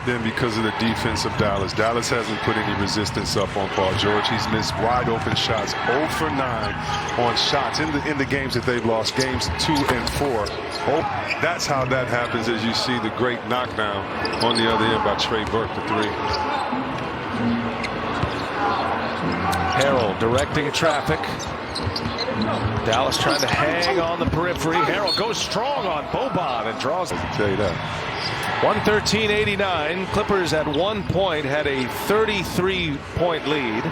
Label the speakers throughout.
Speaker 1: been because of the defense of Dallas. Dallas hasn't put any resistance up on Paul George. He's missed wide open shots, 0 for 9 on shots in the games that they've lost, games 2 and 4. Oh, that's how that happens, as you see the great knockdown on the other end by Trey Burke, the 3.
Speaker 2: Harrell directing traffic. Dallas trying to hang on the periphery. Harrell goes strong on Boban and draws.
Speaker 1: I can tell you that.
Speaker 2: 113-89. Clippers at one point had a 33-point lead.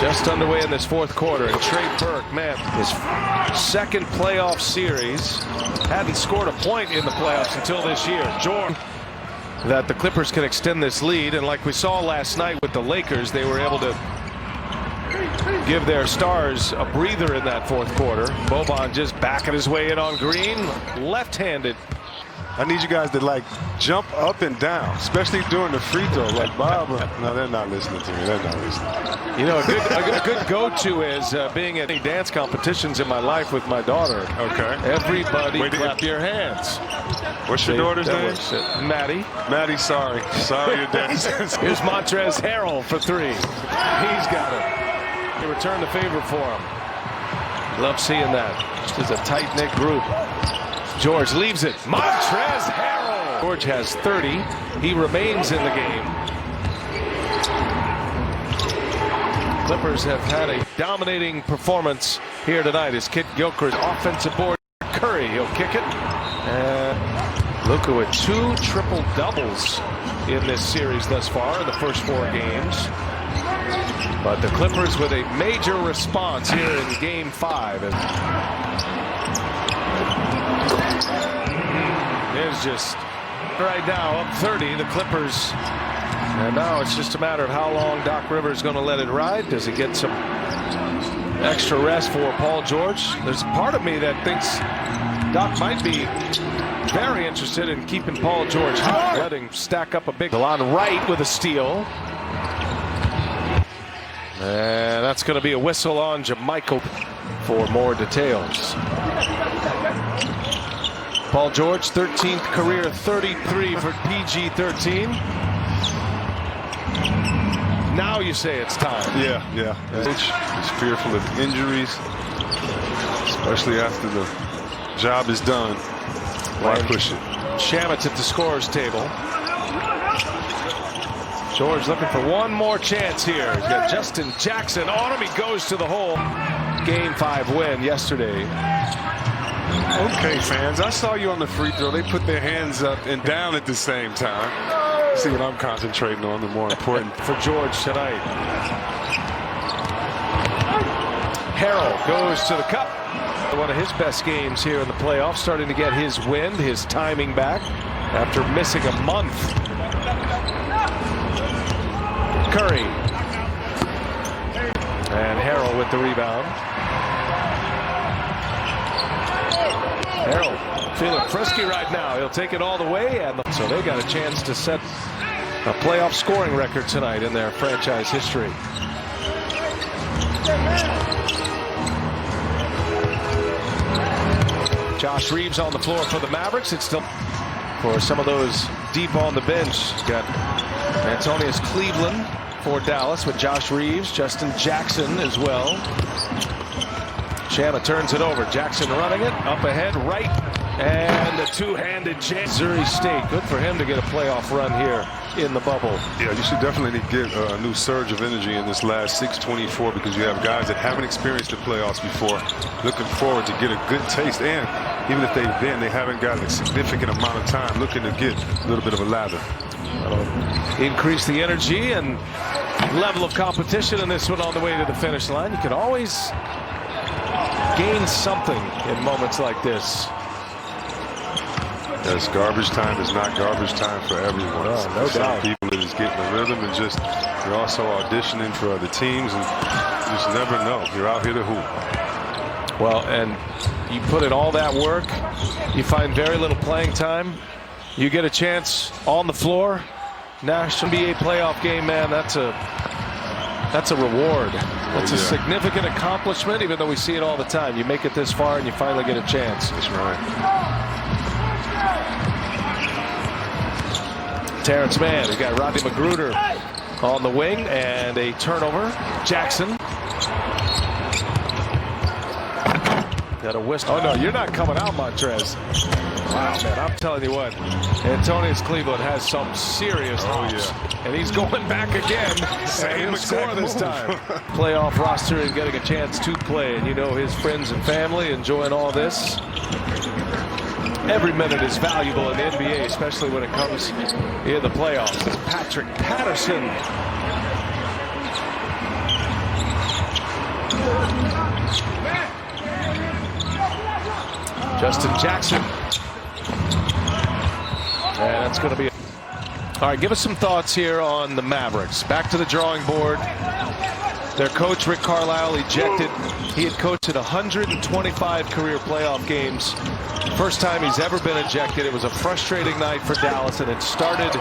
Speaker 2: Just underway in this fourth quarter. And Trey Burke, man, his second playoff series, hadn't scored a point in the playoffs until this year. Jordan, that the Clippers can extend this lead, and like we saw last night with the Lakers, they were able to give their stars a breather in that fourth quarter. Boban just backing his way in on Green, left-handed.
Speaker 1: I need you guys to like jump up and down, especially during the free throw. Like Bob, no, they're not listening to me. They're not listening.
Speaker 2: You know, a good go-to is being at any dance competitions in my life with my daughter.
Speaker 1: Okay.
Speaker 2: Everybody clap your hands.
Speaker 1: What's your daughter's name?
Speaker 2: Maddie.
Speaker 1: Maddie, sorry you're dancing.
Speaker 2: Here's Montrezl Harrell for 3. He's got it. They return the favor for him. Love seeing that. Just as a tight-knit group. George leaves it. Montrezl Harrell. George has 30. He remains in the game. Clippers have had a dominating performance here tonight as Kit Gilchrist offensive board. Curry, he'll kick it. And Luka with 2 triple-doubles in this series thus far in the first 4 games. But the Clippers with a major response here in Game 5. It's just right now up 30, the Clippers. And now it's just a matter of how long Doc Rivers is going to let it ride. Does he get some extra rest for Paul George? There's a part of me that thinks Doc might be very interested in keeping Paul George hot, letting him stack up a big on right with a steal. And that's going to be a whistle on Jamaica for more details. Paul George, 13th career 33 for PG-13. Now you say it's time.
Speaker 1: Yeah. Coach is fearful of injuries, especially after the job is done. Why push it?
Speaker 2: Shamit's at the scorer's table. George looking for one more chance here. He's got Justin Jackson on him. He goes to the hole. Game 5 win yesterday.
Speaker 1: Okay, fans, I saw you on the free throw. They put their hands up and down at the same time. See what I'm concentrating on, the more important.
Speaker 2: For George tonight. Harrell goes to the cup. One of his best games here in the playoffs, starting to get his wind, his timing back after missing a month. Curry. And Harrell with the rebound. Harrell feeling frisky right now. He'll take it all the way. And so they got a chance to set a playoff scoring record tonight in their franchise history. Josh Reeves on the floor for the Mavericks. It's still for some of those deep on the bench. Got Antonius Cleveland for Dallas with Josh Reeves, Justin Jackson as well. Shanna turns it over. Jackson running it up ahead, right, and the two-handed Missouri State. Good for him to get a playoff run here in the bubble.
Speaker 1: Yeah, you should definitely get a new surge of energy in this last 624 because you have guys that haven't experienced the playoffs before, looking forward to get a good taste, and even if they've been, they haven't got a significant amount of time, looking to get a little bit of a lather.
Speaker 2: Increase the energy and level of competition in this one on the way to the finish line. You can always gain something in moments like this.
Speaker 1: Yes, garbage time is not garbage time for everyone.
Speaker 2: No doubt.
Speaker 1: Some people it is getting the rhythm, and just you're also auditioning for other teams, and you just never know. You're out here to hoop.
Speaker 2: Well, and you put in all that work, you find very little playing time. You get a chance on the floor. National NBA playoff game, man, that's a reward. That's a significant accomplishment, even though we see it all the time. You make it this far and you finally get a chance.
Speaker 1: That's right.
Speaker 2: Terrence Mann. He's got Rodney Magruder on the wing, and a turnover. Jackson. Got a whistle. Oh, no, you're not coming out, Montrez. Wow, man, I'm telling you what. Antonius Cleveland has some serious hops.
Speaker 1: Yeah.
Speaker 2: And he's going back again.
Speaker 1: Same
Speaker 2: score this
Speaker 1: move.
Speaker 2: time. Playoff roster and getting a chance to play. And you know his friends and family enjoying all this. Every minute is valuable in the NBA, especially when it comes in the playoffs. Patrick Patterson. Justin Jackson. And that's going to be. All right, give us some thoughts here on the Mavericks. Back to the drawing board. Their coach, Rick Carlisle, ejected. He had coached in 125 career playoff games. First time he's ever been ejected. It was a frustrating night for Dallas, and it started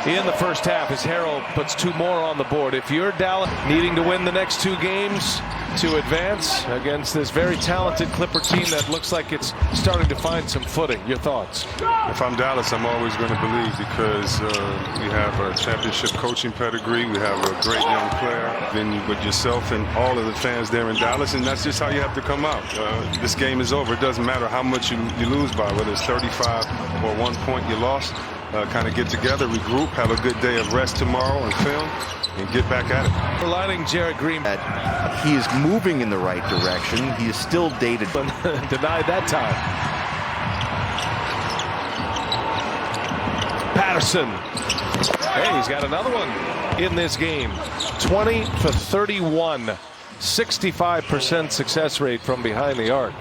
Speaker 2: in the first half as Harrell puts 2 more on the board. If you're Dallas, needing to win the next 2 games to advance against this very talented Clipper team that looks like it's starting to find some footing. Your thoughts?
Speaker 1: If I'm Dallas, I'm always going to believe, because we have a championship coaching pedigree. We have a great young player. Then with yourself and all of the fans there in Dallas, and that's just how you have to come out. This game is over. It doesn't matter how much you lose by, whether it's 35 or 1 point you lost. Kind of get together, regroup, have a good day of rest tomorrow and film, and get back at it.
Speaker 2: Underlining Jared Green.
Speaker 3: He is moving in the right direction. He is still dated.
Speaker 2: Denied that time. Patterson. Hey, he's got another one in this game. 20 for 31. 65% success rate from behind the arc.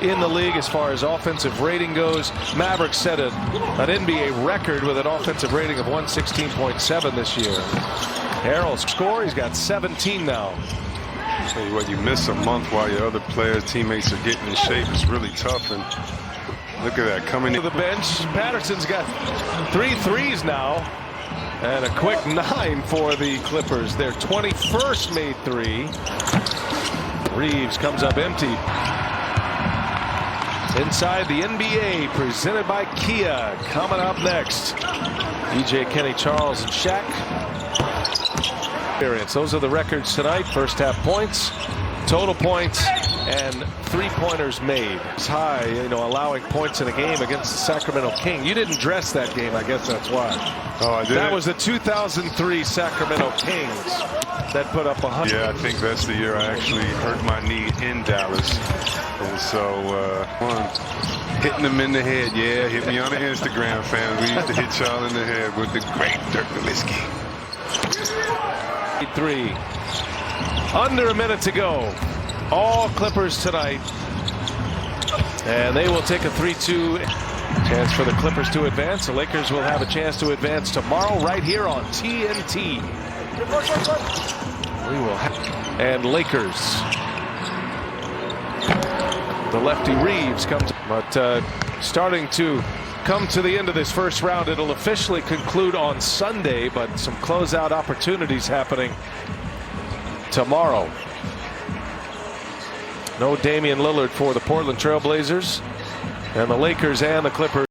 Speaker 2: In the league as far as offensive rating goes, Mavericks set an NBA record with an offensive rating of 116.7 this year. Harrell's score, he's got 17 now.
Speaker 1: Tell you what, you miss a month while your other players, teammates are getting in shape. It's really tough. And look at that, coming
Speaker 2: To the bench, Patterson's got 3 threes now. And a quick 9 for the Clippers. Their 21st made 3. Reeves comes up empty. Inside the NBA, presented by Kia. Coming up next, DJ, Kenny, Charles, and Shaq. Those are the records tonight. First half points, total points, and 3-pointers made. It's high, allowing points in a game against the Sacramento King. You didn't dress that game, I guess that's why.
Speaker 1: Oh, I did.
Speaker 2: That was the 2003 Sacramento Kings that put up 100.
Speaker 1: Yeah, I think that's the year I actually hurt my knee in Dallas. And so, hitting them in the head. Yeah, hit me on the Instagram, fam. We used to hit y'all in the head with the great Dirk Nowitzki.
Speaker 2: 3. Under a minute to go. All Clippers tonight. And they will take a 3-2. Chance for the Clippers to advance. The Lakers will have a chance to advance tomorrow right here on TNT. We will have. And Lakers. The lefty Reeves comes. But starting to come to the end of this first round. It'll officially conclude on Sunday, but some closeout opportunities happening tomorrow. No Damian Lillard for the Portland Trail Blazers, and the Lakers and the Clippers